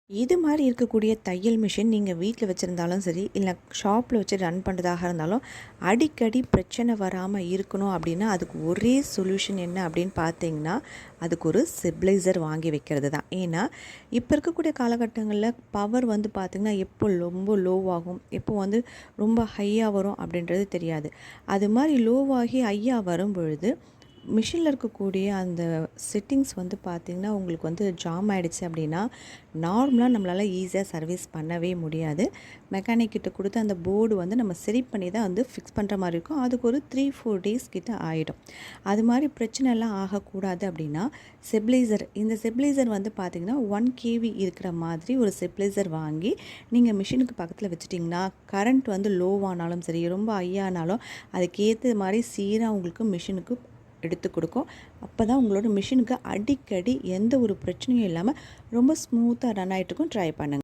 இது மாதிரி இருக்கக்கூடிய தையல் மிஷின் நீங்கள் வீட்டில் வச்சுருந்தாலும் சரி, இல்லை ஷாப்பில் வச்சு ரன் பண்ணுறதாக இருந்தாலும் அடிக்கடி பிரச்சனை வராமல் இருக்கணும் அப்படின்னா அதுக்கு ஒரே சொல்யூஷன் என்ன அப்படின்னு பார்த்தீங்கன்னா, அதுக்கு ஒரு ஸ்டெபிளைசர் வாங்கி வைக்கிறது தான். ஏன்னா இப்போ இருக்கக்கூடிய காலகட்டங்களில் பவர் வந்து பார்த்திங்கன்னா எப்போ ரொம்ப லோவாகும், எப்போ வந்து ரொம்ப ஹையாக வரும் அப்படின்றது தெரியாது. அது மாதிரி லோவாகி ஹையாக வரும் பொழுது மிஷினில் இருக்கக்கூடிய அந்த செட்டிங்ஸ் வந்து பார்த்திங்கன்னா உங்களுக்கு வந்து ஜாம் ஆகிடுச்சு அப்படின்னா நார்மலாக நம்மளால் ஈஸியாக சர்வீஸ் பண்ணவே முடியாது. மெக்கானிக் கிட்ட கொடுத்து அந்த போர்டு வந்து நம்ம சரி பண்ணி தான் வந்து ஃபிக்ஸ் பண்ணுற மாதிரி இருக்கும். அதுக்கு ஒரு 3-4 டேஸ் கிட்ட ஆகிடும். அது மாதிரி பிரச்சனைலாம் ஆகக்கூடாது அப்படின்னா இந்த ஸ்டெபிளைசர் வந்து பார்த்திங்கன்னா 1 kV இருக்கிற மாதிரி ஒரு ஸ்டெபிளைசர் வாங்கி நீங்கள் மிஷினுக்கு பக்கத்தில் வச்சுட்டிங்கன்னா கரண்ட் வந்து லோவானாலும் சரி, ரொம்ப ஹையானாலும் அதுக்கேற்ற மாதிரி சீராக உங்களுக்கு மிஷினுக்கு எடுத்து கொடுக்கும். அப்போ தான் உங்களோட மிஷினுக்கு அடிக்கடி எந்த ஒரு பிரச்சனையும் இல்லாமல் ரொம்ப ஸ்மூத்தாக ரன் ஆகிட்டுருக்கும். ட்ரை பண்ணுங்கள்.